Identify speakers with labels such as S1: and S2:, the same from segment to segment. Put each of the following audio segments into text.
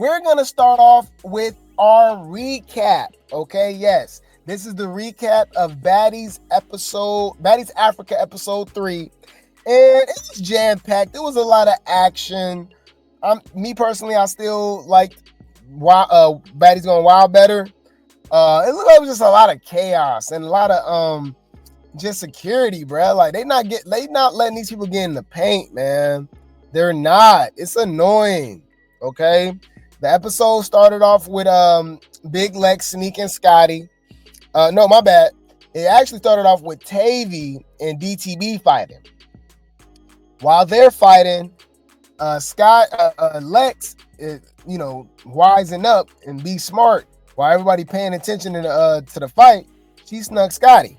S1: we're going to start off with our recap. Okay, yes. This is the recap of Baddies Africa episode 3. And it was jam-packed. There was a lot of action. Me personally, I still liked Baddies Going Wild better. It looked like it was just a lot of chaos and a lot of just security, bro. Like they not letting these people get in the paint, man. They're not. It's annoying. Okay. The episode started off with Big Lex sneaking Scotty. No, my bad. It actually started off with Tavy and DTB fighting. While they're fighting, Lex is, wising up and be smart. While everybody paying attention to the fight, she snuck Scotty.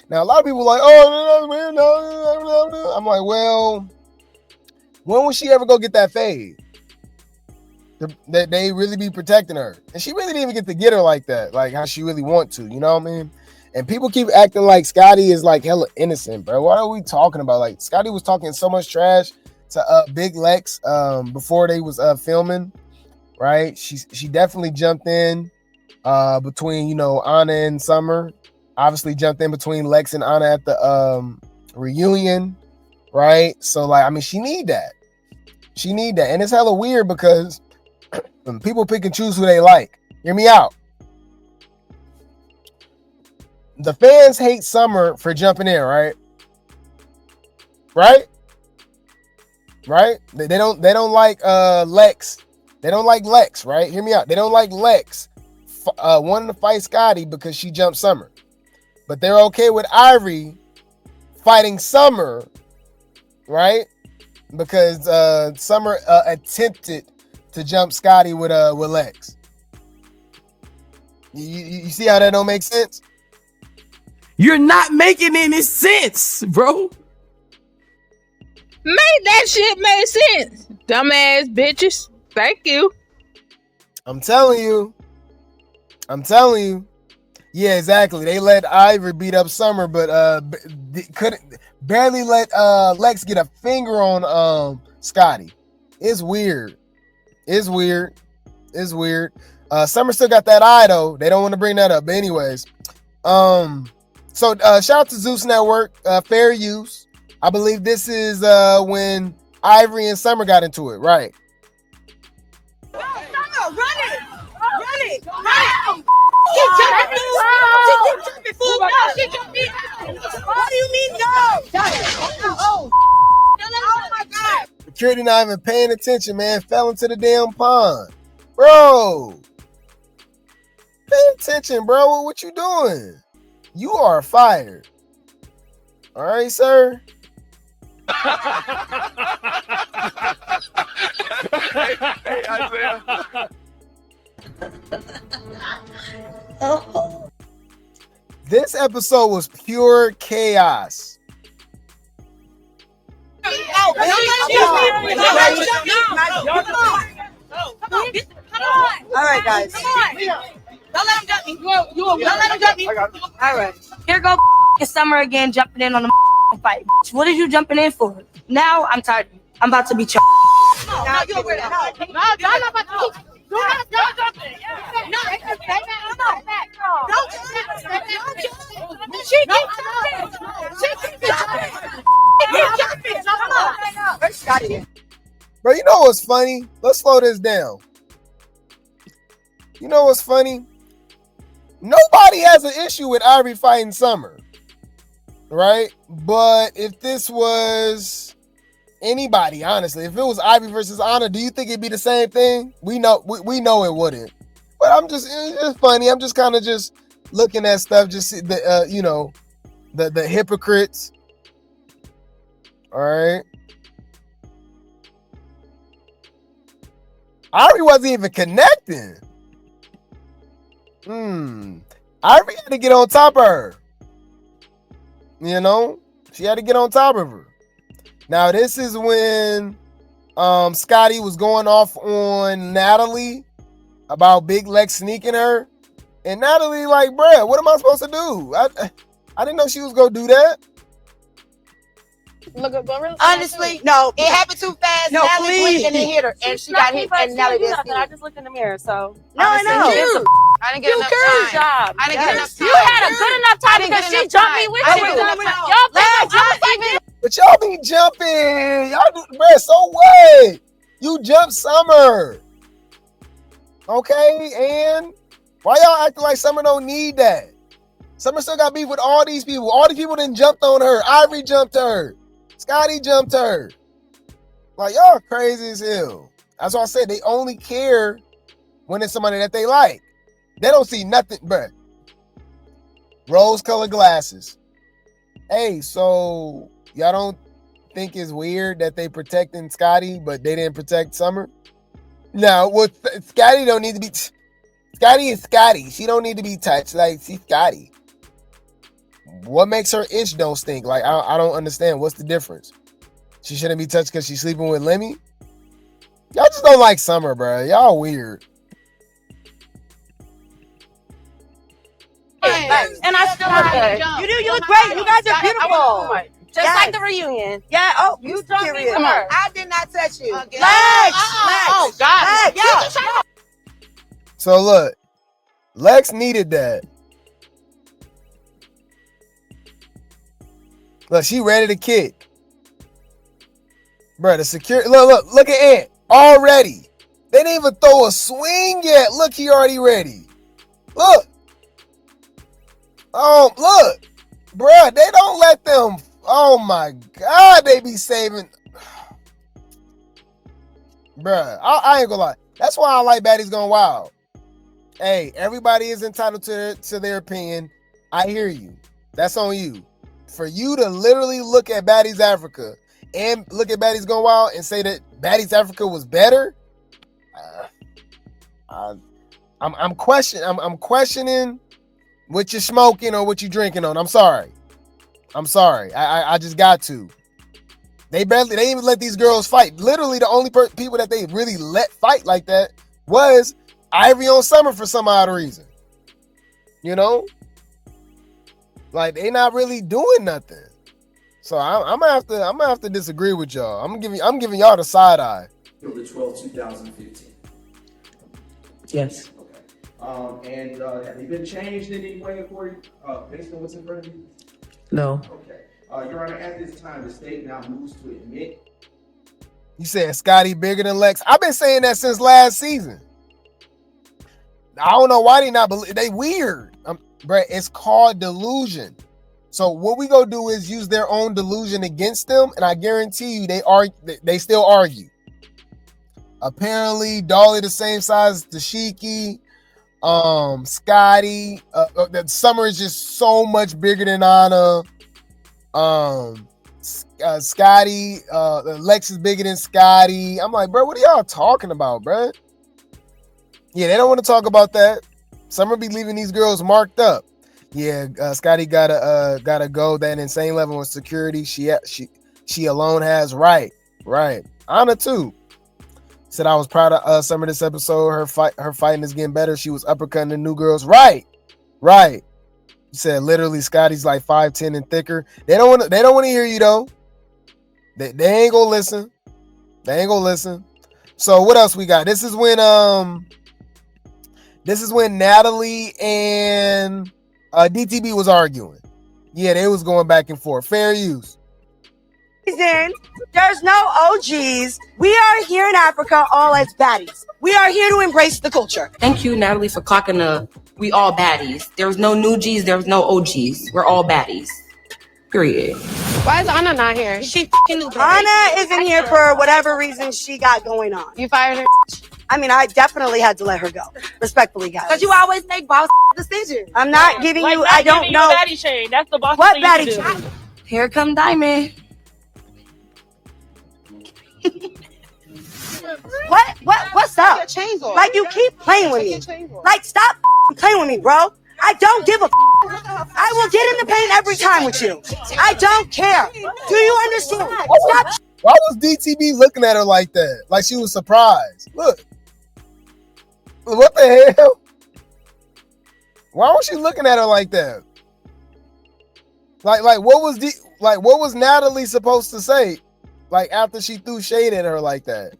S1: Now a lot of people are like, oh no. I'm like, well, when will she ever go get that fade? That they really be protecting her, and she really didn't even get to get her like that, like how she really want to. You know what I mean? And people keep acting like Scotty is like hella innocent, bro. What are we talking about? Like Scotty was talking so much trash to Big Lex before they was filming, right? She definitely jumped in between Anna and Summer. Obviously jumped in between Lex and Anna at the reunion, right? So like, I mean, she need that, and it's hella weird because people pick and choose who they like. Hear me out. The fans hate Summer for jumping in, right? Right? They don't like Lex. They don't like Lex, right? Hear me out. They don't like Lex wanting to fight Scotty because she jumped Summer. But they're okay with Ivori fighting Summer, right? Because Summer attempted to jump Scotty with Lex. You see how that don't make sense?
S2: You're not making any sense, bro.
S3: Make that shit make sense, dumbass bitches. Thank you.
S1: I'm telling you. Yeah, exactly. They let Ivori beat up Summer, but couldn't barely let Lex get a finger on Scotty. It's weird. Summer still got that eye though. They don't want to bring that up. But anyways, so shout out to Zeus Network, Fair Use. I believe this is when Ivori and Summer got into it, right?
S4: No, run it! What do you mean no? Oh my God!
S1: Security not even paying attention, man. Fell into the damn pond, bro. Pay attention, bro. What you doing? You are fired. All right, sir.
S5: Hey, Isaiah.
S4: Oh.
S1: This episode was pure chaos.
S4: All right, guys. Don't let him jump me. Don't let him jump me. All right. Here go Summer again, jumping in on the fight. What are you jumping in for? Now I'm tired. I'm about to be charged. No, you over there. No, I'm not about to. Don't jump it. No, don't jump. She keeps jumping. Where's Scotty?
S1: Bro, you know what's funny? Let's slow this down. You know what's funny? Nobody has an issue with Ivori fighting Summer, right? But if this was anybody, honestly, if it was Ivori versus Anna, do you think it'd be the same thing? We know it wouldn't. But it's just funny. I'm just kind of just looking at stuff, just the the hypocrites. All right. Ivori wasn't even connecting. Ivori had to get on top of her. She had to get on top of her. Now, this is when Scotty was going off on Natalie about Big Lex sneaking her. And Natalie like, bruh, what am I supposed to do? I didn't know she was going to do that.
S6: Look up, go really.
S7: Honestly, no.
S8: It happened too fast.
S7: No,
S8: Nelly
S7: please.
S8: blinked and then hit her, and she got hit, and Nelly didn't see
S6: I
S8: it.
S6: just looked in the mirror, so.
S7: No, I know.
S8: I didn't get enough time.
S6: Job.
S8: I didn't get enough time.
S6: You had a good enough time
S8: I didn't
S6: because
S8: get
S6: she
S8: enough
S6: jumped
S8: time.
S6: me with
S8: I
S6: you.
S8: didn't get enough time.
S6: Y'all think I was like,
S1: But y'all be jumping. Y'all do, bruh, so what? You jump Summer. Okay, and why y'all acting like Summer don't need that? Summer still got beef with all these people. All these people done jumped on her. Ivori jumped her. Scotty jumped her. Like, y'all crazy as hell. That's why I said they only care when it's somebody that they like. They don't see nothing, bruh. Rose-colored glasses. Hey, so y'all don't think it's weird that they protecting Scotty, but they didn't protect Summer? No, well, Scotty don't need to be... Scotty is Scotty. She don't need to be touched. Like, she's Scotty. What makes her itch don't stink? Like, I don't understand. What's the difference? She shouldn't be touched because she's sleeping with Lemmy? Y'all just don't like Summer, bro. Y'all weird.
S6: and I still look good.
S7: You do. You look great. You guys are beautiful.
S6: Just
S7: Yes.
S6: like the reunion.
S7: Yeah. Oh,
S6: You jumped me
S7: serious.
S6: with her.
S8: I did not touch you.
S7: Legs.
S6: Oh, God.
S7: Legs. Yeah.
S1: So look, Lex needed that. Look, she ready to kick. Bro, the security. Look at Ant. Already. They didn't even throw a swing yet. Look, he already ready. Look. Look. Bruh, they don't let them. Oh my God, they be saving. Bruh, I ain't gonna lie. That's why I like Baddies Gone Wild. Hey, everybody is entitled to their opinion. I hear you. That's on you. For you to literally look at Baddies Africa and look at Baddies Gone Wild and say that Baddies Africa was better, I'm questioning what you're smoking or what you're drinking on. I'm sorry. I just got to. They didn't even let these girls fight. Literally, the only people that they really let fight like that was Ivori on Summer for some odd reason. You know? Like, they not really doing nothing. So I'm gonna have to disagree with y'all. I'm giving y'all the side eye.
S2: October 12, 2015.
S9: Yes.
S2: Okay. And have they been changed in any way for you, based on what's in front of you?
S9: No.
S2: Okay. Your Honor, at this time, the state now moves to admit.
S1: You said Scotty bigger than Lex. I've been saying that since last season. I don't know why they not believe. They weird. Bruh, it's called delusion. So what we gonna do is use their own delusion against them, and I guarantee you they still argue. Apparently, Dolly the same size as Tashiki. Scotty. That Summer is just so much bigger than Anna. Scotty. Lex is bigger than Scotty. I'm like, bro, what are y'all talking about, bro? Yeah, they don't want to talk about that. Summer be leaving these girls marked up. Yeah, Scotty gotta go that insane level of security. She alone has right. Anna too. Said I was proud of Summer this episode. Her fighting is getting better. She was uppercutting the new girls. Right. You said literally Scotty's like 5'10" and thicker. They don't want to hear you though. They ain't gonna listen. So what else we got? This is when Natalie and DTB was arguing. Yeah, they was going back and forth. Fair use.
S7: There's no OGs. We are here in Africa all as baddies. We are here to embrace the culture.
S10: Thank you, Natalie, for clocking the we all baddies. There's no new G's, there's no OGs. We're all baddies. Period.
S6: Why is Anna not here?
S7: She fucking knew. Anna isn't here for whatever reason she got going on.
S6: You fired her?
S7: I mean, I definitely had to let her go. Respectfully, guys.
S8: Because you always make boss decisions.
S7: I'm not giving you, I don't know.
S6: Baddie shade. That's the boss.
S7: What baddie shade?
S10: Here come Diamond.
S7: What's up? Like, you keep playing with me. Like, stop playing with me, bro. I don't give a I will get in the paint every time with you. I don't care. Do you understand? Stop.
S1: Why was DTB looking at her like that? Like she was surprised. Look. What the hell? Why was she looking at her like that? Like what was Natalie supposed to say? Like after she threw shade at her like that.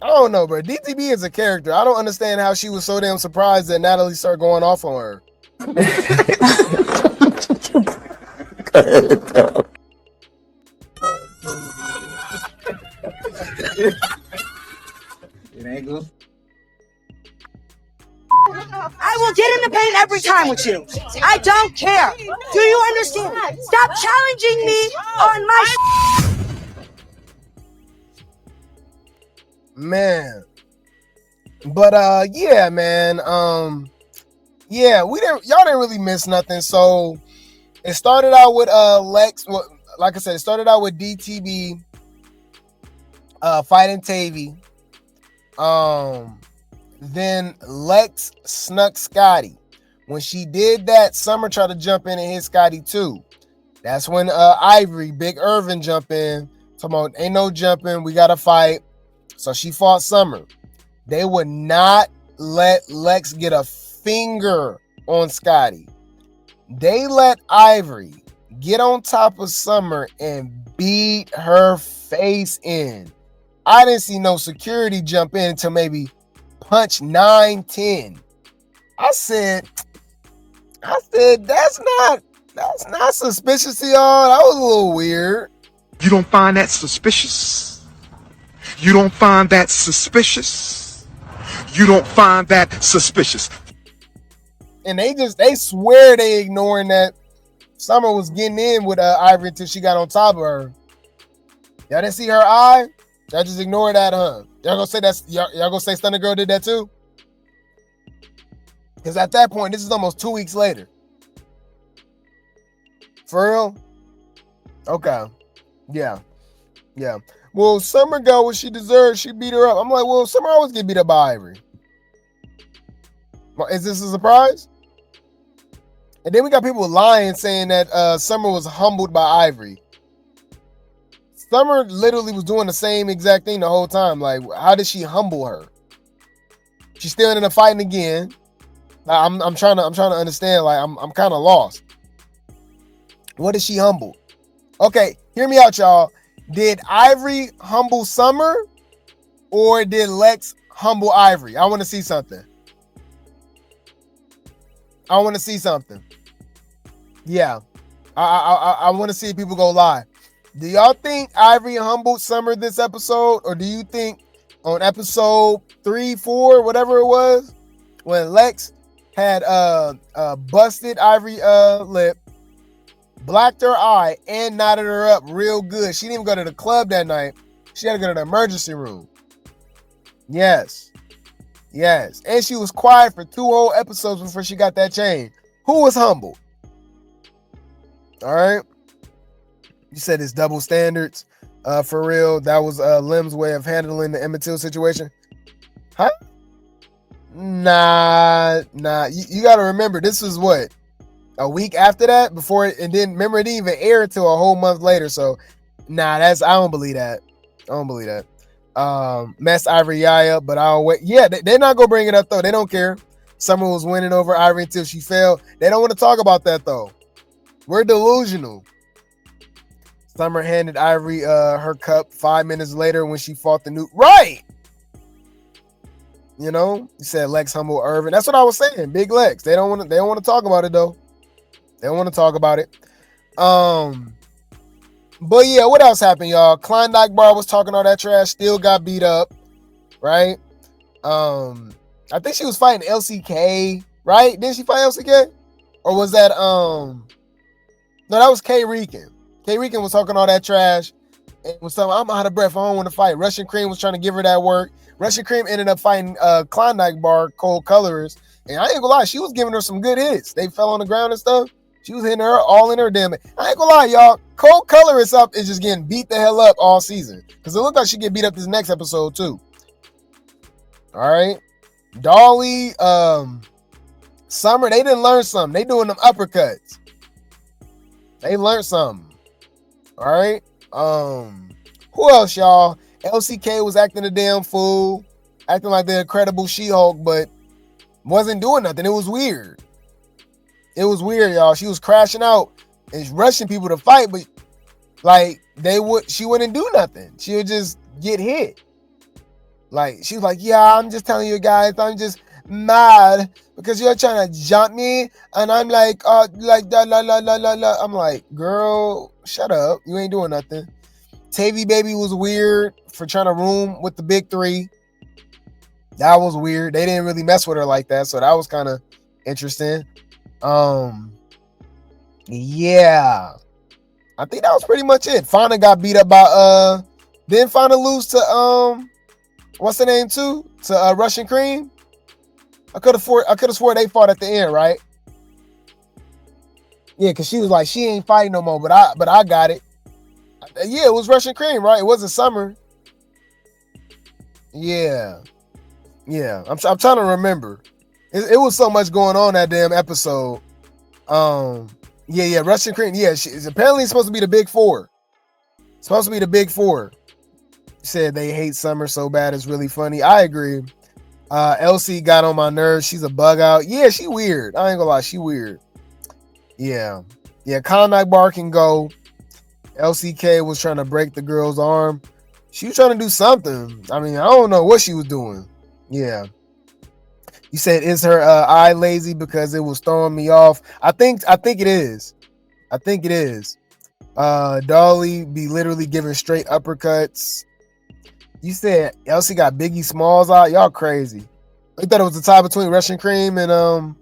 S1: I don't know, bro. DTB is a character. I don't understand how she was so damn surprised that Natalie started going off on her.
S2: It ain't good.
S7: I will get in the paint every time with you. I don't care. Do you understand? Stop challenging me on my
S1: Man. But yeah, man. Yeah, y'all didn't really miss nothing. So it started out with Lex. Like I said, it started out with DTB fighting Tavy. Then Lex snuck Scotty. When she did that, Summer tried to jump in and hit Scotty too. That's when Ivori, Big Irvin, jump in. Talking about ain't no jumping, we gotta fight. So she fought Summer. They would not let Lex get a finger on Scotty. They let Ivori get on top of Summer and beat her face in. I didn't see no security jump in until maybe punch 9-10. I said that's not suspicious to y'all. That was a little weird.
S5: You don't find that suspicious? You don't find that suspicious? You don't find that suspicious?
S1: And they swear they ignoring that Summer was getting in with Ivori until she got on top of her. Y'all didn't see her eye? Y'all just ignore that, huh? Y'all gonna say Stunner Girl did that too? Because at that point, this is almost 2 weeks later. For real? Okay. Yeah. Well, Summer got what she deserved. She beat her up. I'm like, well, Summer always get beat up by Ivori. Well, is this a surprise? And then we got people lying saying that Summer was humbled by Ivori. Summer literally was doing the same exact thing the whole time. Like, how did she humble her? She still ended up fighting again. I'm trying to understand. Like, I'm kind of lost. What did she humble? Okay, hear me out, y'all. Did Ivori humble Summer, or did Lex humble Ivori? I want to see something. Yeah, I want to see people go live. Do y'all think Ivori humbled Summer this episode, or do you think on episode 3, 4, whatever it was, when Lex had busted Ivori lip, blacked her eye, and knotted her up real good? She didn't even go to the club that night. She had to go to the emergency room. Yes. And she was quiet for 2 whole episodes before she got that chain. Who was humbled? All right. You said it's double standards. For real. That was Lim's way of handling the Emmett Till situation. Huh? Nah. You got to remember, this was what? A week after that? Before it, and then remember, it didn't even air until a whole month later. So, I don't believe that. Mess Ivori eye up, but I don't wait. Yeah, they're not gonna bring it up though. They don't care. Summer was winning over Ivori until she fell. They don't want to talk about that though. We're delusional. Summer handed Ivori her cup 5 minutes later when she fought the new right. You know, you said Lex humble Irvin. That's what I was saying. Big Lex. They don't want to talk about it though. They don't want to talk about it. But yeah, what else happened, y'all? Klondike Bar was talking all that trash, still got beat up, right? I think she was fighting LCK, right? Didn't she fight LCK? Or was that no, that was K Rican. K Rican was talking all that trash and was telling, I'm out of breath, I don't want to fight. Russian Cream was trying to give her that work. Russian Cream ended up fighting Klondike Bar, Cold Colorist, and I ain't gonna lie, she was giving her some good hits. They fell on the ground and stuff. She was hitting her all in her damn it. I ain't gonna lie, y'all. Cold Colorist up is just getting beat the hell up all season. Because it looked like she get beat up this next episode too. All right. Dolly, Summer, they didn't learn something. They doing them uppercuts. They learned something. All right. Who else, y'all? LCK was acting a damn fool. Acting like the Incredible She-Hulk, but wasn't doing nothing. It was weird. It was weird, y'all. She was crashing out and rushing people to fight, but like she wouldn't do nothing. She would just get hit. Like she was like, yeah, I'm just telling you guys, I'm just mad because you're trying to jump me, and I'm like la la la la la la. I'm like, girl, shut up. You ain't doing nothing. Tavy Baby was weird for trying to room with the big three. That was weird. They didn't really mess with her like that, so that was kind of interesting. Yeah. I think that was pretty much it. Fauna got beat up by didn't Fauna lose to what's the name too? To Russian Cream? I could have swore they fought at the end, right? Yeah, because she was like, she ain't fighting no more, but I got it. Yeah, it was Russian Cream, right? It wasn't Summer. Yeah. Yeah. I'm trying to remember. It was so much going on that damn episode. Yeah, Russian Cream. Yeah, she's apparently supposed to be the big four. Supposed to be the big four. Said they hate Summer so bad it's really funny. I agree. Elsie got on my nerves. She's a bug out. Yeah, she weird. I ain't gonna lie, she weird. Yeah. Yeah, Klondike Bar can go. LCK was trying to break the girl's arm. She was trying to do something. I mean, I don't know what she was doing. Yeah. You said, is her eye lazy because it was throwing me off? I think it is. I think it is. Dolly be literally giving straight uppercuts. You said Elsie got Biggie Smalls out. Y'all crazy. I thought it was a tie between Russian Cream and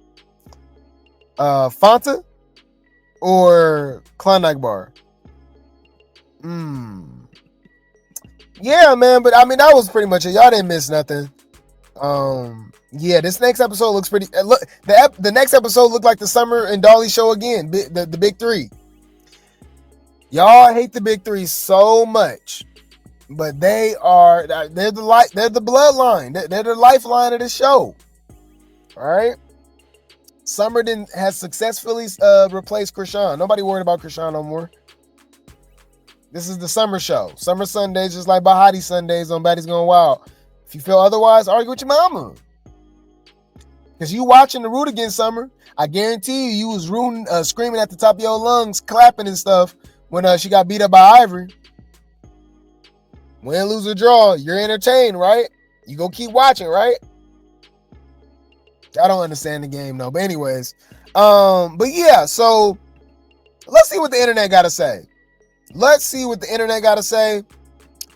S1: Fanta or Klondike Bar. Yeah, man, but I mean that was pretty much it. Y'all didn't miss nothing. Yeah, this next episode looks pretty. Look, the next episode looked like the Summer and Dolly show again. The big three. Y'all hate the big three so much, but they're the bloodline. They're the lifeline of the show. All right. Summer has successfully replaced Krishan. Nobody worried about Krishan no more. This is the Summer show. Summer Sundays, just like Bahati Sundays on Baddies Going Wild. If you feel otherwise, argue with your mama. Because you watching the root against Summer, I guarantee you was rooting, screaming at the top of your lungs, clapping and stuff when she got beat up by Ivori. Win, lose, or draw, you're entertained, right? You go keep watching, right? I don't understand the game, though. But anyways, but yeah, so let's see what the internet got to say. Let's see what the internet got to say.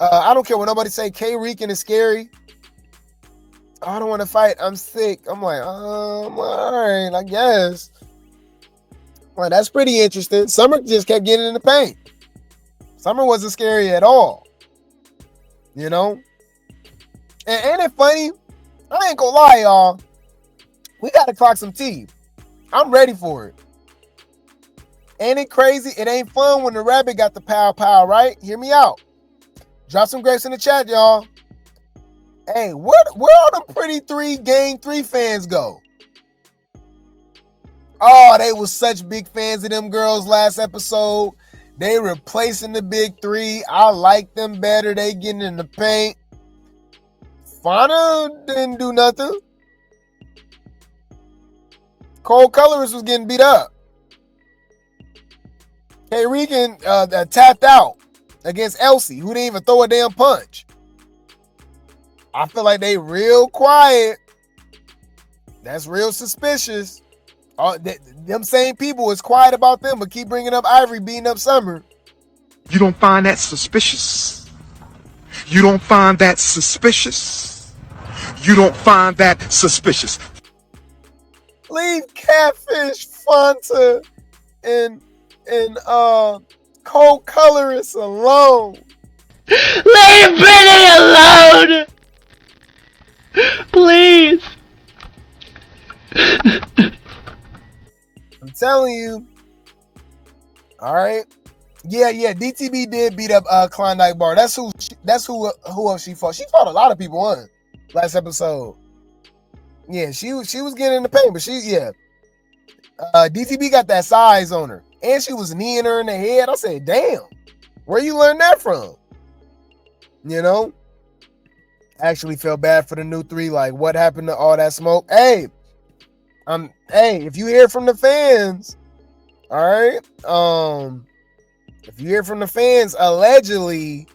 S1: I don't care what nobody say. K. Reekin is scary. I don't want to fight. I'm sick. I'm like, all right, I guess. Well, that's pretty interesting. Summer just kept getting in the paint. Summer wasn't scary at all. You know? And ain't it funny? I ain't gonna lie, y'all. We got to clock some teeth. I'm ready for it. Ain't it crazy? It ain't fun when the rabbit got the pow, right? Hear me out. Drop some grapes in the chat, y'all. Hey, where all them pretty Gang 3 fans go? Oh, they was such big fans of them girls last episode. They replacing the big three. I like them better. They getting in the paint. Fauna didn't do nothing. Cole Colorist was getting beat up. K. Regan tapped out against Elsie, who didn't even throw a damn punch. I feel like they real quiet. That's real suspicious. Them same people is quiet about them, but keep bringing up Ivori beating up Summer.
S5: You don't find that suspicious? You don't find that suspicious? You don't find that suspicious?
S1: Leave Catfish, Fanta, and Cole Colorist alone.
S6: Leave Brittany alone! Please!
S1: I'm telling you. All right. Yeah. DTB did beat up Klondike Bar. That's who else she fought. She fought a lot of people on last episode. Yeah, she was getting in the paint, but DTB got that size on her. And she was kneeing her in the head. I said, damn, where you learn that from? You know? Actually felt bad for the new three. Like, what happened to all that smoke? Hey, Hey, if you hear from the fans, all right. If you hear from the fans, allegedly,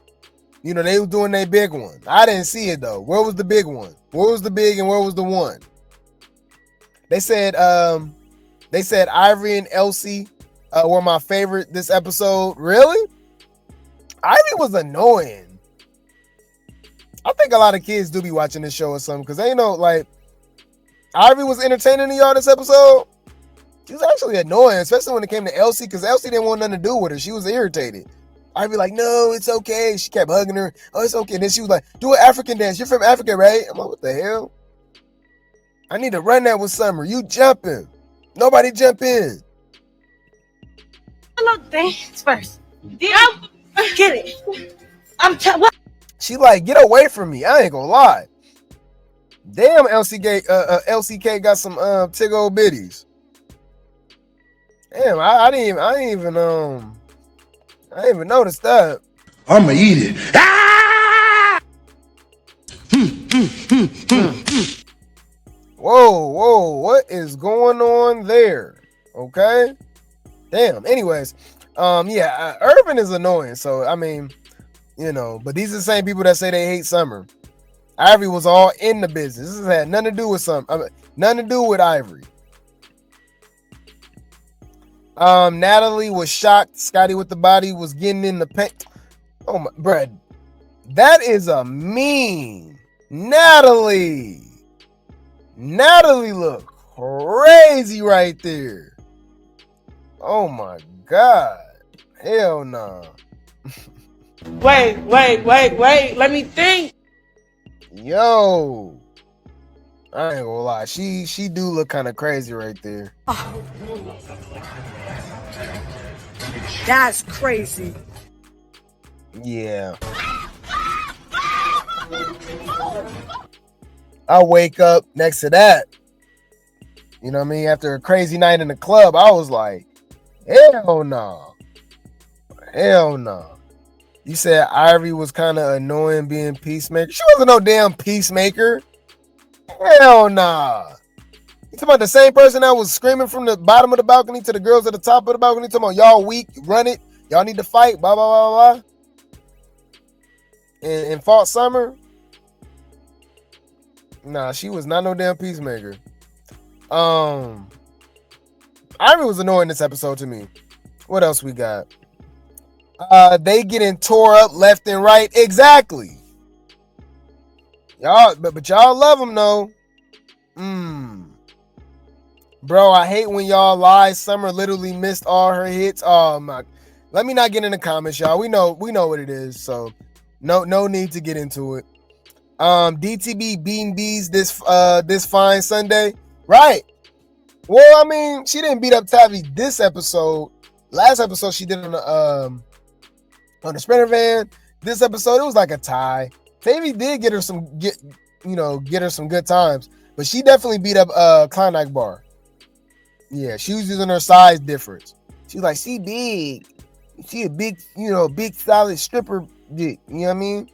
S1: you know, they were doing their big one. I didn't see it though. Where was the big one? Where was the big and where was the one? They said Ivori and Elsie were my favorite this episode. Really? Ivori was annoying. I think a lot of kids do be watching this show or something because they know, like, Ivori was entertaining to y'all this episode. She was actually annoying, especially when it came to Elsie, because Elsie didn't want nothing to do with her. She was irritated. I'd be like, no, it's okay. She kept hugging her. Oh, it's okay. And then she was like, do an African dance. You're from Africa, right? I'm like, what the hell? I need to run that with Summer. You jumping. Nobody jump in.
S4: Look, dance first. Get it. What?
S1: She like, get away from me. I ain't gonna lie. Damn, LCK got some tig old bitties. Damn, I didn't even notice that.
S5: I'ma eat it. Ah!
S1: Whoa, what is going on there? Okay. Damn. Anyways, Irvin is annoying. So I mean, you know, but these are the same people that say they hate Summer. Ivori was all in the business. This had nothing to do with nothing to do with Ivori. Natalie was shocked. Scotty with the body was getting in the paint. Oh my, bruh. That is a mean. Natalie look crazy right there. Oh my God. Hell no.
S6: Wait. Let me think.
S1: Yo. I ain't gonna lie. She do look kind of crazy right there.
S7: Oh. That's crazy.
S1: Yeah. I wake up next to that. You know what I mean? After a crazy night in the club, I was like, hell no. Hell no. You said Ivori was kind of annoying being peacemaker. She wasn't no damn peacemaker. Hell nah. You talking about the same person that was screaming from the bottom of the balcony to the girls at the top of the balcony, talking about y'all weak, run it, y'all need to fight, blah, blah, blah, blah. And fought Summer. Nah, she was not no damn peacemaker. Ivori was annoying this episode to me. What else we got? They getting tore up left and right. Exactly. Y'all, but y'all love them though. Bro, I hate when y'all lie. Summer literally missed all her hits. Oh my. Let me not get in the comments, y'all. We know what it is. So no need to get into it. DTB beating bees this fine Sunday. Right. Well, I mean, she didn't beat up Tavi this episode. Last episode she did on the Sprinter van. This episode it was like a tie. Tavi did get her some good times, but she definitely beat up Klondike Bar. Yeah, she was using her size difference. She was like, she big. She a big, big solid stripper dick. You know what I mean?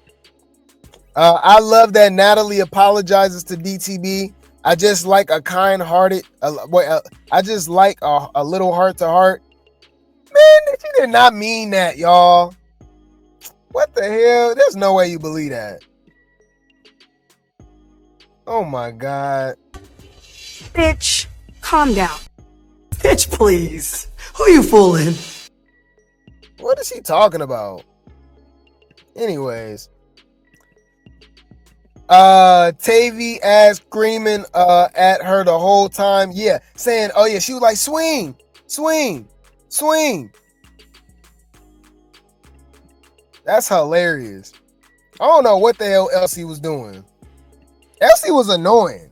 S1: I love that Natalie apologizes to DTB. I just like a kind-hearted, I just like a little heart-to-heart. Man, she did not mean that, y'all. What the hell? There's no way you believe that. Oh my God.
S7: Bitch, calm down. Bitch, please. Who you fooling?
S1: What is she talking about? Anyways. Tavi ass screaming at her the whole time. Yeah, saying, oh yeah, she was like, swing. That's hilarious. I don't know what the hell Elsie was doing. Elsie was annoying.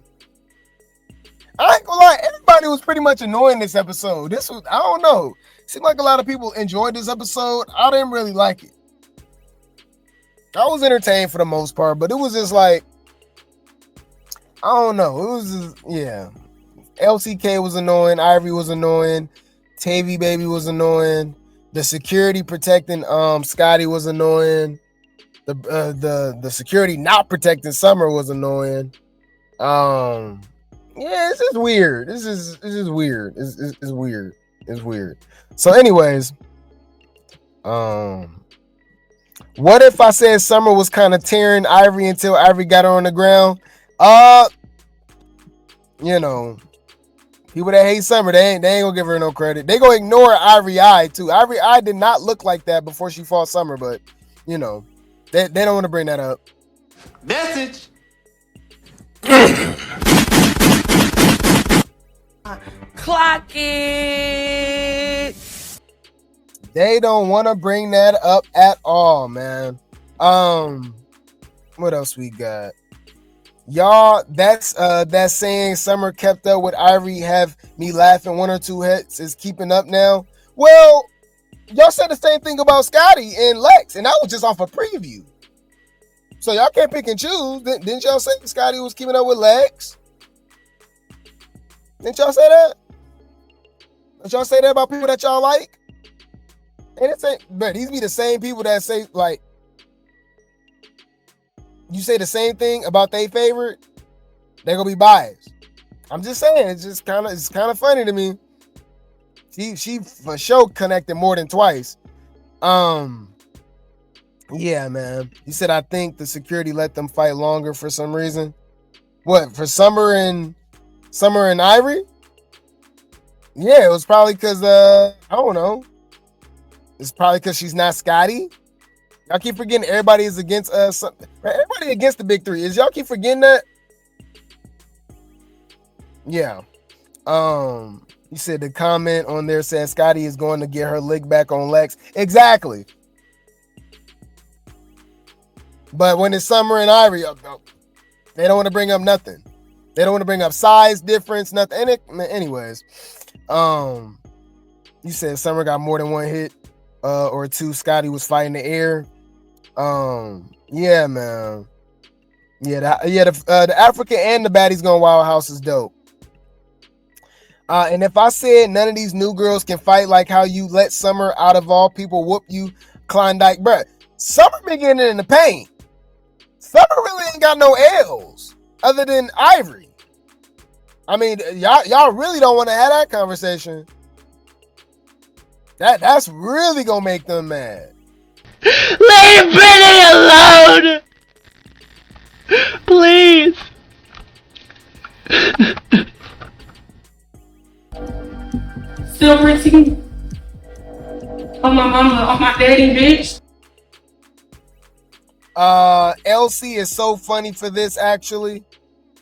S1: I ain't gonna lie, everybody was pretty much annoying this episode. I don't know. Seemed like a lot of people enjoyed this episode. I didn't really like it. I was entertained for the most part, but it was just like, I don't know. It was just, yeah. LCK was annoying. Ivori was annoying. Tavi baby was annoying. The security protecting Scotty was annoying. The security not protecting Summer was annoying. Yeah, it's just weird. This is weird. It's weird. It's weird. So, anyways, what if I said Summer was kind of tearing Ivory until Ivory got her on the ground? You know, people that hate Summer, they ain't gonna give her no credit. They gonna ignore Ivory Eye too. Ivory Eye did not look like that before she fought Summer, but you know, they don't want to bring that up.
S6: Message.
S4: Clock it.
S1: They don't want to bring that up at all, man. What else we got? Y'all, that's that saying Summer kept up with Ivory have me laughing 1 or 2 hits is keeping up now. Well, y'all said the same thing about Scotty and Lex, and that was just off a preview. So y'all can't pick and choose. Didn't y'all say Scotty was keeping up with Lex? Didn't y'all say that? Did y'all say that about people that y'all like? And it's but these be the same people that say like you say the same thing about their favorite, they're gonna be biased. I'm just saying, it's kind of funny to me. She for sure connected more than twice. Yeah, man. He said I think the security let them fight longer for some reason. What, for Summer and Ivory? Yeah, it was probably because I don't know. It's probably because she's not Scotty. Y'all keep forgetting everybody is against everybody against the big three. Is y'all keep forgetting that? Yeah. You said the comment on there said Scotty is going to get her lick back on Lex. Exactly. But when it's Summer and Ivory, they don't want to bring up nothing. They don't want to bring up size difference, nothing. Anyways, you said Summer got more than 1 hit or 2. Scotty was fighting the air. Yeah, man. The Africa and the Baddies Gone Wild House is dope. And if I said none of these new girls can fight like how you let Summer out of all people whoop you, Klondike, bruh. Summer been getting in the paint. Summer really ain't got no L's other than Ivory. I mean, y'all really don't want to have that conversation. That's really gonna make them mad.
S6: Leave Brittany alone! Please! Silver tea. On my mama, on my daddy, bitch.
S1: LC is so funny for this, actually.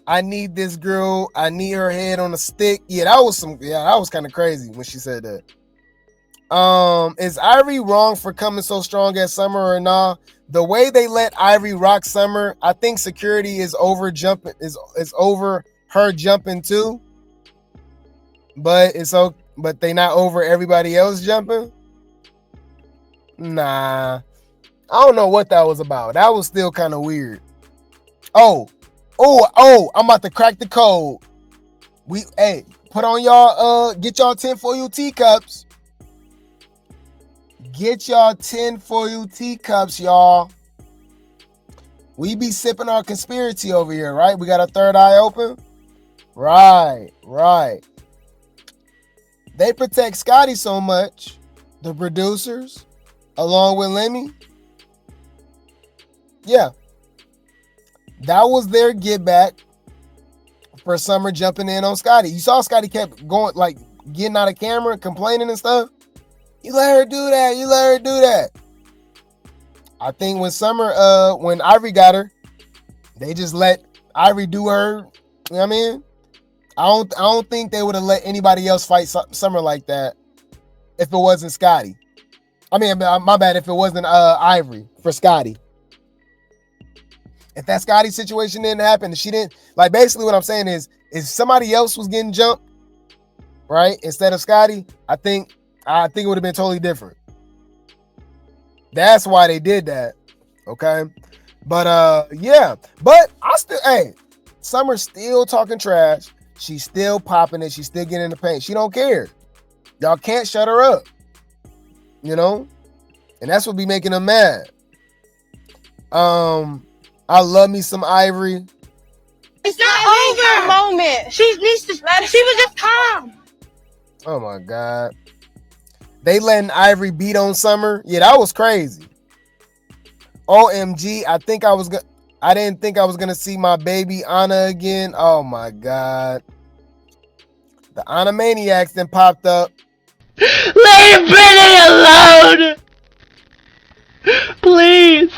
S1: I need this girl. I need her head on a stick. Yeah, that was kind of crazy when she said that. Is Ivory wrong for coming so strong at Summer or nah? The way they let Ivory rock Summer, I think security is over jumping is over her jumping too. But but they not over everybody else jumping. Nah, I don't know what that was about. That was still kind of weird. Oh, I'm about to crack the code. Put on y'all get y'all 10 for you teacups. Get y'all 10 for you teacups, y'all. We be sipping our conspiracy over here, right? We got a third eye open. Right. They protect Scotty so much, the producers, along with Lemmy. Yeah. That was their get back for Summer jumping in on Scotty. You saw Scotty kept going, like, getting out of camera, complaining and stuff. You let her do that. I think when Ivory got her, they just let Ivory do her. You know what I mean? I don't think they would have let anybody else fight Summer like that if it wasn't Scotty. I mean, my bad, if it wasn't Ivory for Scotty. If that Scotty situation didn't happen, she didn't, like, basically what I'm saying is if somebody else was getting jumped, right, instead of Scotty, I think it would have been totally different. That's why they did that. Okay. But yeah. But Summer's still talking trash. She's still popping it. She's still getting in the paint. She don't care. Y'all can't shut her up. You know? And that's what be making them mad. I love me some Ivory.
S4: It's not over. Moment. She needs to. She was just calm.
S1: Oh my God. They letting Ivori beat on Summer. Yeah, that was crazy. OMG. I didn't think I was gonna see my baby Anna again. Oh my God. The Anna Maniacs then popped up.
S6: Leave Brittany alone! Please!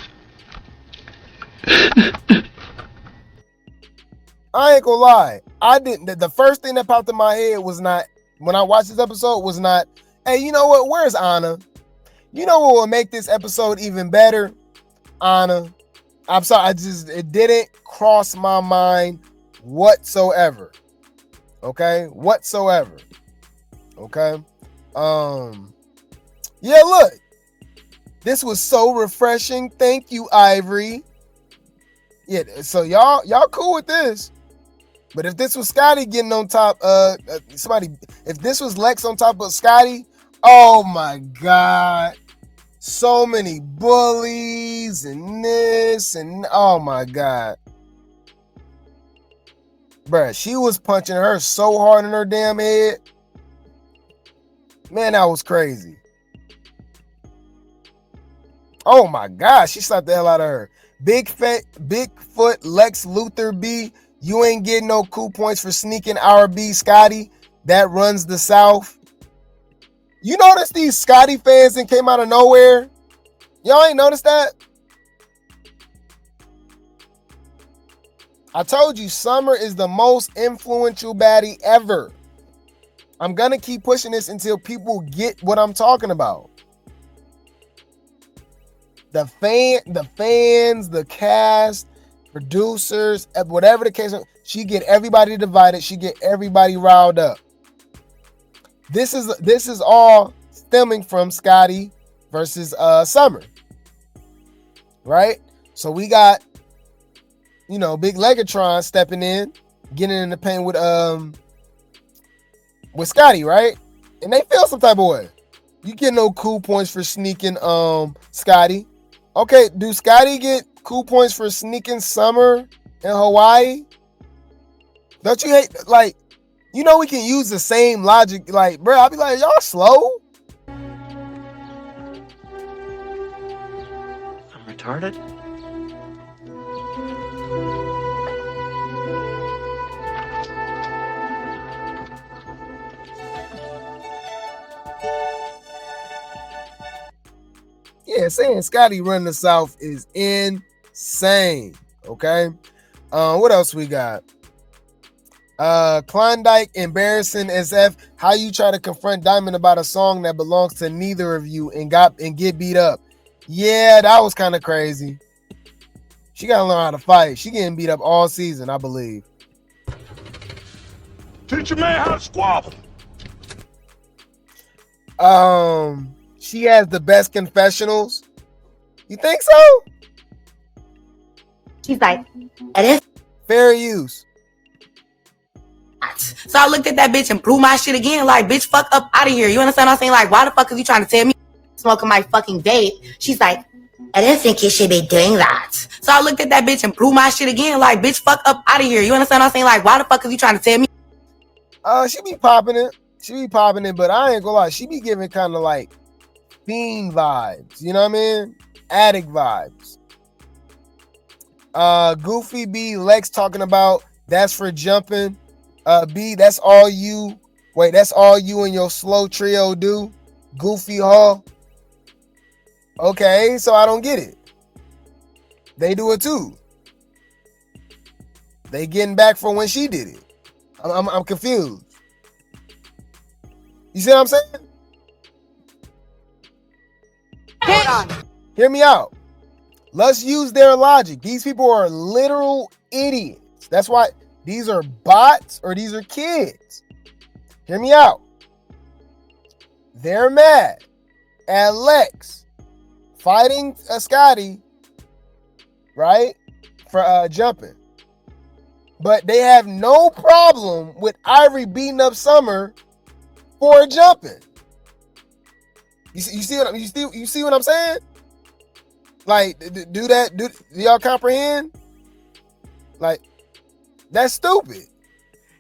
S1: I ain't gonna lie. The first thing that popped in my head was not, when I watched this episode, was not, hey, you know what? Where's Anna? You know what will make this episode even better? Anna. I'm sorry. It didn't cross my mind whatsoever. Okay? Whatsoever. Okay? Yeah, look. This was so refreshing. Thank you, Ivori. Yeah, so y'all cool with this. But if this was Scotty getting on top, if this was Lex on top of Scotty, oh my God. So many bullies and this and oh my God. Bruh, she was punching her so hard in her damn head. Man, that was crazy. Oh my God, she slapped the hell out of her. Bigfoot Lex Luthor B. You ain't getting no cool points for sneaking our B, Scotty. That runs the South. You notice these Scotty fans that came out of nowhere? Y'all ain't noticed that? I told you, Summer is the most influential baddie ever. I'm going to keep pushing this until people get what I'm talking about. The fans, the cast, producers, whatever the case, she get everybody divided. She get everybody riled up. This is all stemming from Scotty versus Summer, right? So we got, Big Legatron stepping in, getting in the paint with Scotty, right? And they feel some type of way. You get no cool points for sneaking Scotty. Okay, do Scotty get cool points for sneaking Summer in Hawaii? Don't you hate, we can use the same logic. Bro, I'll be like, y'all slow?
S11: I'm retarded?
S1: Yeah, saying Scotty running the South is insane. Okay. What else we got? Klondike embarrassing SF. How you try to confront Diamond about a song that belongs to neither of you and get beat up. Yeah, that was kind of crazy. She gotta learn how to fight. She getting beat up all season, I believe.
S5: Teach a man how to squabble.
S1: She has the best confessionals. You think so?
S10: She's like, it is
S1: fair use.
S10: So I looked at that bitch and blew my shit again. Like, bitch, fuck up out of here. You understand what I'm saying? Like, why the fuck is you trying to tell me smoking my fucking vape? She's like, I didn't think you should be doing that. So I looked at that bitch and blew my shit again. Like, bitch, fuck up out of here. You understand what I'm saying? Like, why the fuck is you trying to tell me?
S1: She be popping it, but I ain't gonna lie. She be giving kind of like fiend vibes. You know what I mean? Addict vibes. Goofy B, Lex talking about that's for jumping. B, that's all you. Wait, that's all you and your slow trio do. Goofy Hall. Okay, so I don't get it. They do it too. They getting back for when she did it. I'm confused. You see what I'm saying?
S7: Hold on.
S1: Hear me out. Let's use their logic. These people are literal idiots. That's why these are bots or these are kids. Hear me out. They're mad at Lex fighting Scotty, right? For jumping. But they have no problem with Ivori beating up Summer for jumping. You see what I'm saying? Like, do y'all comprehend? Like, That's stupid.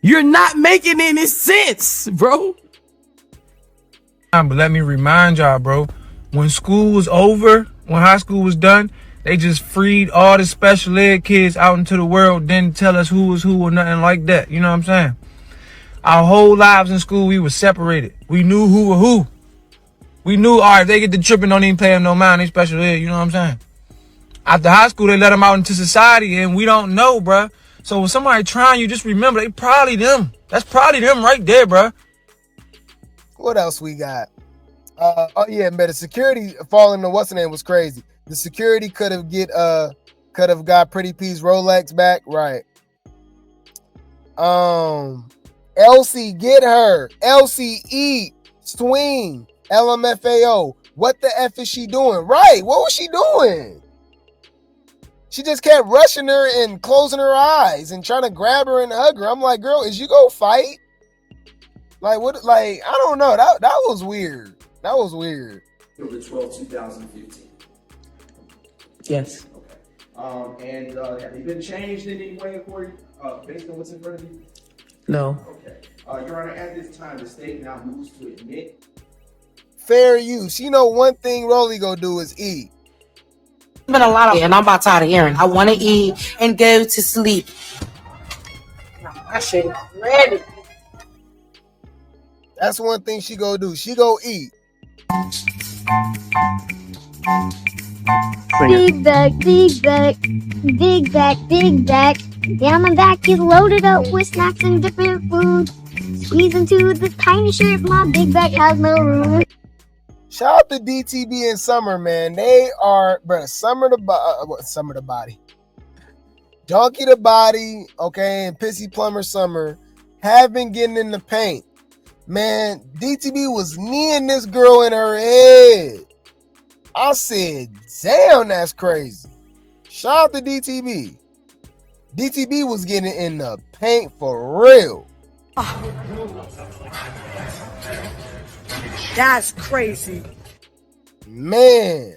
S11: You're not making any sense, bro.
S12: But let me remind y'all, bro, when school was over, when high school was done, they just freed all the special ed kids out into the world, didn't tell us who was who or nothing like that. You know what I'm saying? Our whole lives in school, we were separated. We knew who were who. We knew, all right, if they get the tripping, don't even pay them no mind, they special ed, you know what I'm saying? After high school, they let them out into society, and we don't know, bruh. So when somebody trying you, just remember, they probably them. That's probably them right there, bruh.
S1: What else we got? Oh yeah, man, the security falling to what's the name was crazy. The security could have got Pretty P's Rolex back, right? Elsie, get her. Elsie, eat, swing, LMFAO. What the F is she doing? Right, what was she doing? She just kept rushing her and closing her eyes and trying to grab her and hug her. I'm like, girl, is you go fight? Like, what? Like, I don't know. That was weird. That was weird.
S2: October 12, 2015.
S9: Yes.
S2: Okay. And have they been changed in any way according, based on what's in front of you?
S9: No.
S2: Okay. Your Honor, at this time, the state now moves to admit.
S1: Fair use. You know, one thing Rolly gonna do is eat.
S10: Been a lot of, and I'm about tired of hearing. I want to eat and go to sleep.
S4: That shit is ready.
S1: That's one thing she go do. She go eat.
S13: Big bag, big bag, big bag, big bag. Down my back is loaded up with snacks and different food. Squeeze into this tiny shirt, my big bag has no room.
S1: Shout out to DTB and Summer, man. They are, bro, Summer the Body. Donkey the Body, okay, and Pissy Plumber Summer have been getting in the paint. Man, DTB was kneeing this girl in her head. I said, damn, that's crazy. Shout out to DTB. DTB was getting in the paint for real.
S7: That's crazy.
S1: Man.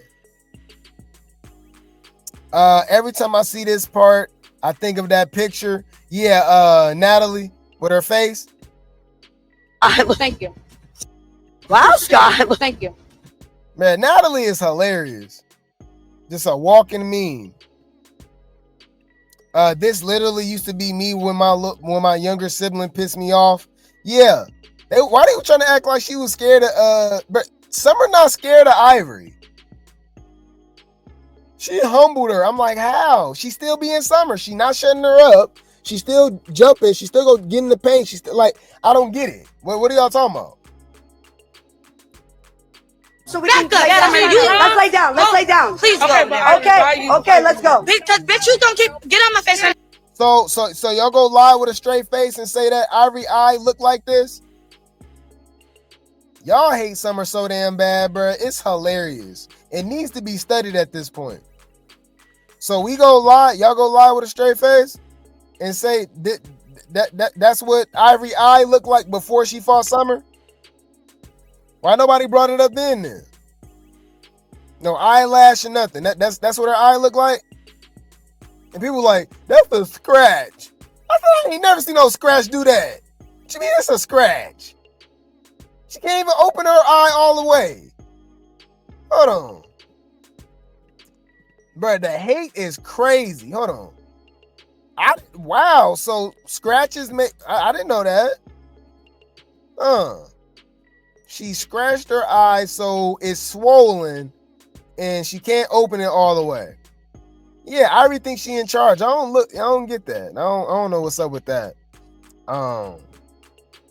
S1: Every time I see this part, I think of that picture. Yeah, Natalie with her face.
S4: Thank you.
S7: Wow, Scott.
S4: Thank you.
S1: Man, Natalie is hilarious. Just a walking meme. This literally used to be me when my younger sibling pissed me off. Yeah. Why they were trying to act like she was scared of but Summer not scared of Ivori. She humbled her. I'm like, how? She still being Summer. She not shutting her up. She still jumping. She still go get in the paint. She still like, I don't get it. What are y'all talking about?
S7: So we can let's lay down. Let's lay down.
S4: Please go.
S7: Okay, let's go.
S4: Because bitch, you don't get on my face.
S1: So y'all go lie with a straight face and say that Ivori eye look like this? Y'all hate Summer so damn bad, bro. It's hilarious. It needs to be studied at this point. So we go lie. Y'all go lie with a straight face and say that's what Ivori eye looked like before she fought Summer. Why nobody brought it up then? No eyelash or nothing. That's what her eye looked like. And people like, that's a scratch. I ain't never seen no scratch do that. What you mean it's a scratch? She can't even open her eye all the way. Hold on. Bro, the hate is crazy. Hold on. Wow, so scratches make... I didn't know that. She scratched her eye so it's swollen and she can't open it all the way. Yeah, I really think she in charge. I don't get that. I don't know what's up with that.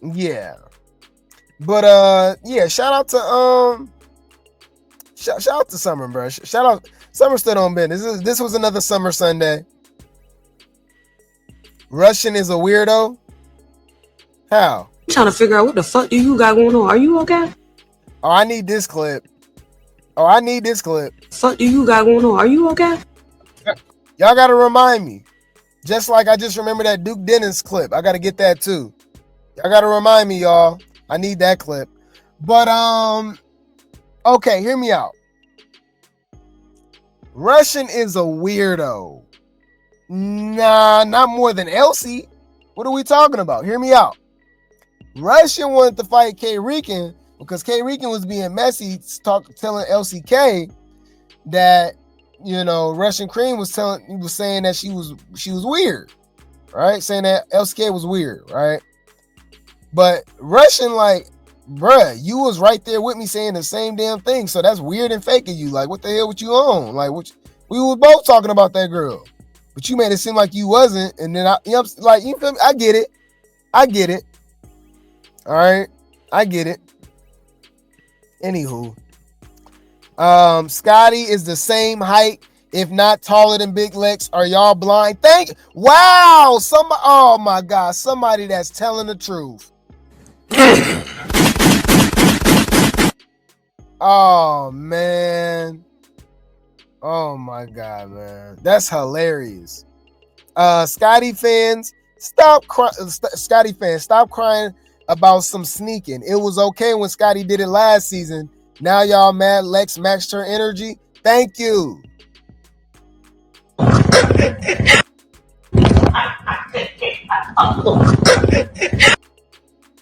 S1: Yeah. But yeah, shout out to shout out to Summer, bro. Shout out Summer stood on business. This was another Summer Sunday. Russian is a weirdo. How?
S14: I'm trying to figure out what the fuck do you got going on. Are you okay?
S1: Oh, I need this clip.
S14: Fuck do you got going on? Are you okay?
S1: Y'all gotta remind me. Just like I just remember that Duke Dennis clip. I gotta get that too. Y'all gotta remind me, y'all. I need that clip. But okay, hear me out. Russian is a weirdo. Nah, not more than Elsie. What are we talking about? Hear me out. Russian wanted to fight K Rican because K Rican was being messy, telling LCK that, you know, Russian Cream was saying that she was weird, right? Saying that LCK was weird, right? But Russian, like, bruh, you was right there with me saying the same damn thing, so that's weird and fake of you. Like, what the hell what you on? Like, we were both talking about that girl, but you made it seem like you wasn't, and then you feel me? I get it. All right, I get it. Anywho, Scotty is the same height, if not taller than Big Lex. Are y'all blind? Wow, oh my God, somebody that's telling the truth. Oh man, oh my God, man, that's hilarious. Scotty fans, stop crying. Scotty fans, stop crying about some sneaking. It was okay when Scotty did it last season. Now y'all mad Lex matched her energy. Thank you. What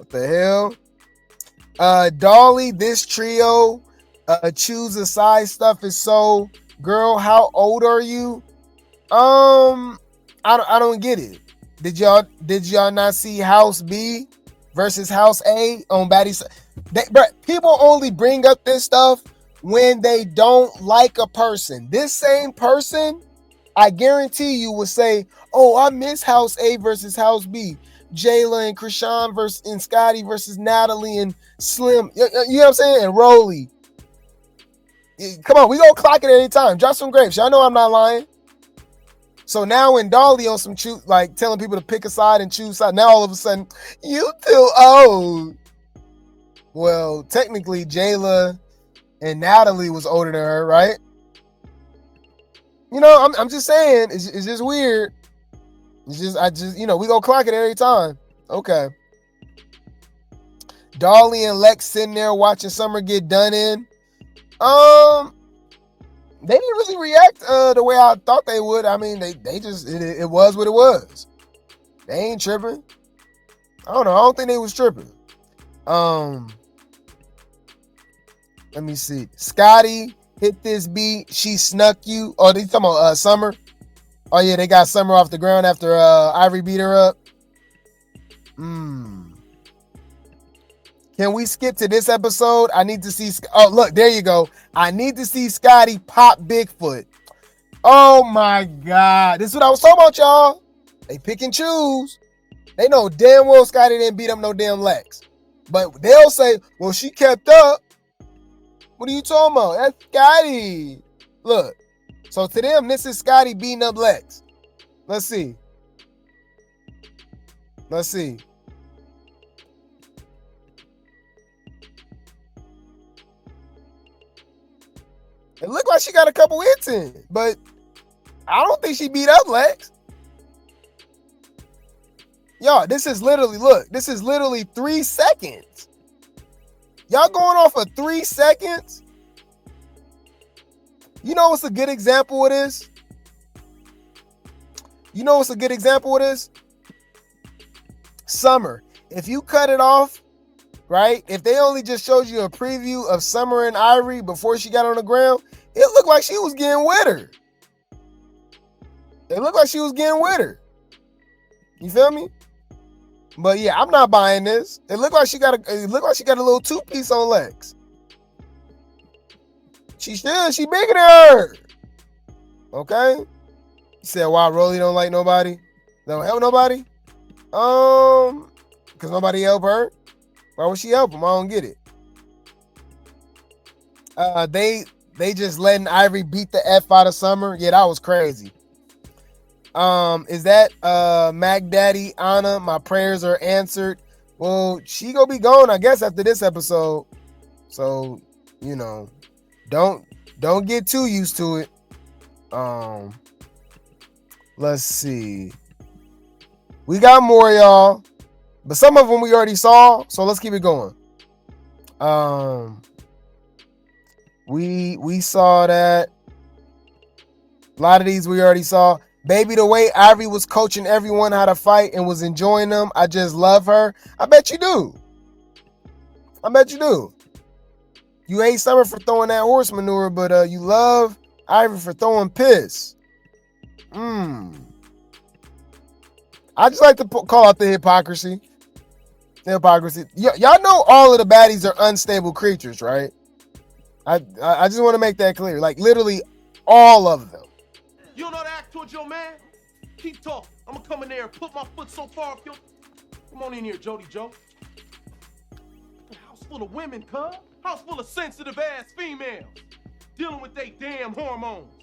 S1: the hell? Dolly, this trio choose a side stuff is so. Girl, how old are you? I don't get it. Did y'all not see House B versus House A on Baddies? People only bring up this stuff when they don't like a person. This same person, I guarantee you, will say, "Oh, I miss House A versus House B. Jayla and Krishan and Scotty versus Natalie and Slim." You know what I'm saying? And Rolly. Come on, we gonna clock it any time. Drop some grapes. Y'all know I'm not lying. So now when Dolly on some like telling people to pick a side and choose side, now all of a sudden, you too old. Well, technically, Jayla and Natalie was older than her, right? You know, I'm just saying, it's just weird. You know, we gonna clock it every time. Okay. Dolly and Lex sitting there watching Summer get done in. They didn't really react the way I thought they would. I mean, they just, it was what it was. They ain't tripping. I don't know. I don't think they was tripping. Let me see. Scotty hit this beat. She snuck you. Oh, they talking about Summer. Oh yeah, they got Summer off the ground after Ivori beat her up. Can we skip to this episode? I need to see. Oh, look, there you go. I need to see Scotty pop Bigfoot. Oh my God. This is what I was talking about, y'all. They pick and choose. They know damn well Scotty didn't beat up no damn Lex. But they'll say, well, she kept up. What are you talking about? That's Scotty. Look. So to them, this is Scotty beating up Lex. Let's see. It looked like she got a couple hits in, but I don't think she beat up Lex. Y'all, this is literally 3 seconds. Y'all going off of 3 seconds? You know what's a good example of this? Summer. If you cut it off, right? If they only just showed you a preview of Summer and Ivori before she got on the ground, it looked like she was getting with her. You feel me? But yeah, I'm not buying this. It looked like she got a little 2-piece on Lex. She should. She bigger than her. Okay? You said why Rolly don't like nobody? Don't help nobody? Because nobody help her? Why would she help him? I don't get it. They just letting Ivori beat the F out of Summer. Yeah, that was crazy. Is that Mac Daddy Anna? My prayers are answered. Well, she gonna be gone, I guess, after this episode. So, you know, don't get too used to it. Let's see. We got more, y'all. But some of them we already saw, so let's keep it going. We saw that. A lot of these we already saw. Baby, the way Ivori was coaching everyone how to fight and was enjoying them, I just love her. I bet you do. I bet you do. You hate Summer for throwing that horse manure, but you love Ivori for throwing piss. I just like to call out the hypocrisy. The hypocrisy. Y'all know all of the baddies are unstable creatures, right? I just want to make that clear. Like, literally all of them.
S15: You don't know how to act towards your man? Keep talking. I'm gonna come in there and put my foot so far up your... Come on in here, Jody Joe. House full of women, cuz. House full of sensitive ass females. Dealing with they damn hormones.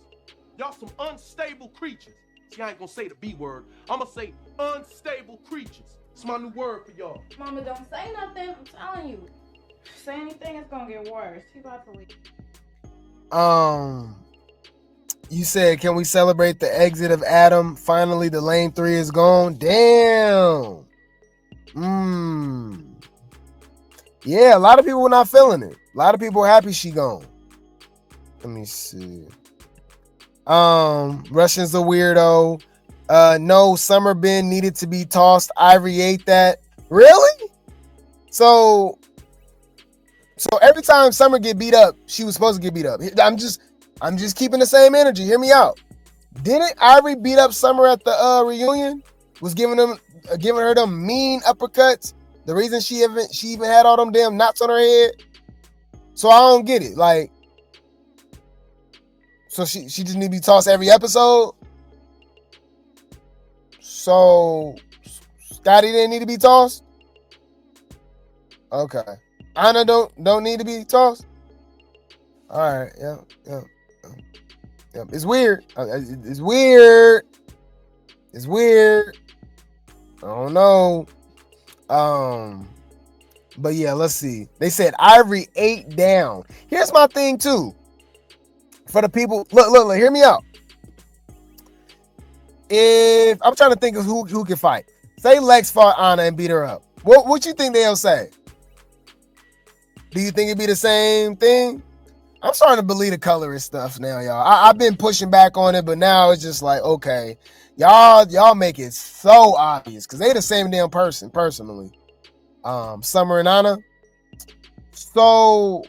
S15: Y'all some unstable creatures. See, I ain't gonna say the B word. I'm gonna say unstable creatures. It's my new word for y'all.
S6: Mama, don't say nothing. I'm telling you. Say anything, it's gonna get worse. He about to leave.
S1: You said, can we celebrate the exit of Adam? Finally, the lane 3 is gone. Damn. Yeah, a lot of people were not feeling it. A lot of people are happy she gone. Let me see. Russian's a weirdo. No, Summer bin needed to be tossed. Ivori ate that. Really? So every time Summer get beat up, she was supposed to get beat up. I'm just keeping the same energy. Hear me out. Didn't Ivori beat up Summer at the reunion? Was giving her them mean uppercuts. The reason she even had all them damn knots on her head. So I don't get it. Like, so she just need to be tossed every episode. So Scotty didn't need to be tossed. Okay. Anna don't need to be tossed. All right. Yeah. It's weird. It's weird. I don't know. But yeah, let's see. They said Ivori ate down. Here's my thing too. For the people, look, hear me out. If I'm trying to think of who can fight. Say Lex fought Anna and beat her up. What you think they'll say? Do you think it'd be the same thing? I'm starting to believe the colorist stuff now, y'all. I've been pushing back on it, but now it's just like, okay, y'all make it so obvious because they the same damn person, personally. Summer and Anna. So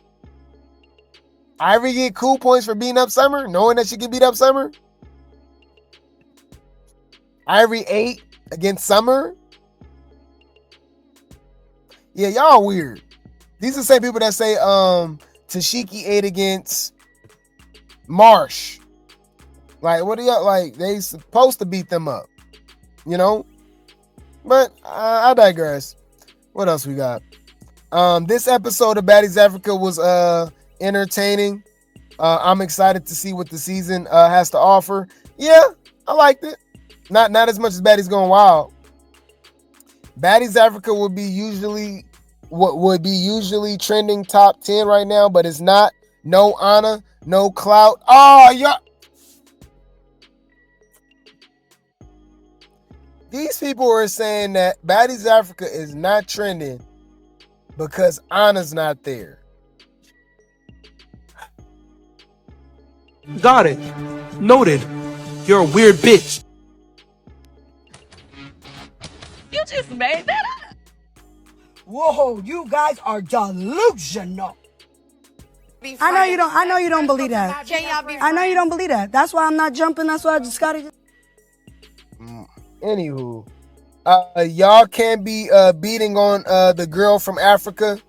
S1: Ivori get cool points for beating up Summer, knowing that she can beat up Summer. Ivori ate against Summer. Yeah, y'all weird. These are the same people that say Tashiki ate against Marsh. Like, what do y'all like? They supposed to beat them up, you know? But I digress. What else we got? This episode of Baddies Africa was entertaining. I'm excited to see what the season has to offer. Yeah, I liked it. Not as much as Baddies Going Wild. Baddies Africa would be usually trending top 10 right now, but it's not. No Anna, no clout. Oh, yeah. These people are saying that Baddies Africa is not trending because Anna's not there.
S11: Got it. Noted. You're a weird bitch.
S4: You just made that up.
S7: Whoa, you guys are delusional. I know you don't believe that.
S8: Can y'all be
S7: I know you don't believe that. That's why I'm not jumping. That's why I just gotta.
S1: Anywho, y'all can't be beating on the girl from Africa.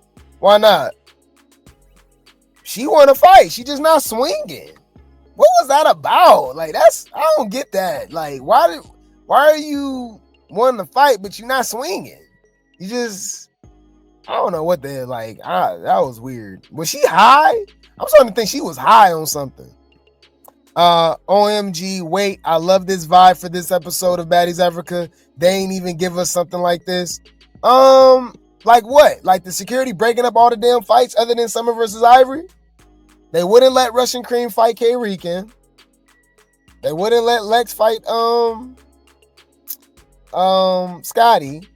S1: Why not? She want to fight. She just not swinging. What was that about? Like, I don't get that. Like, why are you wanting to fight but you're not swinging? You just, I don't know what the hell. Like, that was weird. Was she high? I'm starting to think she was high on something. OMG, wait, I love this vibe for this episode of Baddies Africa. They ain't even give us something like this. Like what? Like the security breaking up all the damn fights other than Summer versus Ivori? They wouldn't let Russian Cream fight K Rican. They wouldn't let Lex fight Scotty.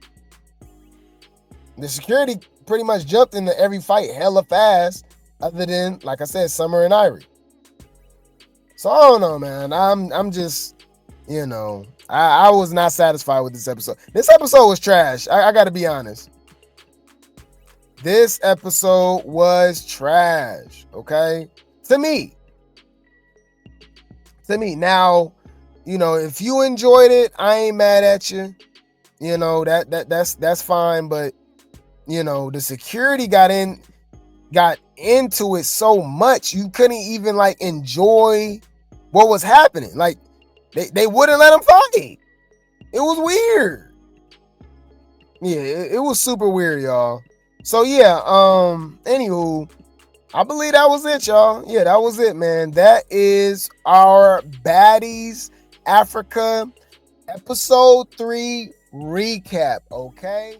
S1: The security pretty much jumped into every fight hella fast, other than, like I said, Summer and Ivori. So I don't know, man. I'm just You know, I was not satisfied with this episode. This episode was trash. I got to be honest. This episode was trash. Okay, to me. Now, you know, if you enjoyed it, I ain't mad at you. You know, that's fine. But you know, the security got into it so much you couldn't even like enjoy what was happening. Like they wouldn't let him fight. It was weird. Yeah, it was super weird, y'all. So yeah, anywho, I believe that was it, y'all. Yeah, that was it, man. That is our Baddies Africa episode 3 recap, okay?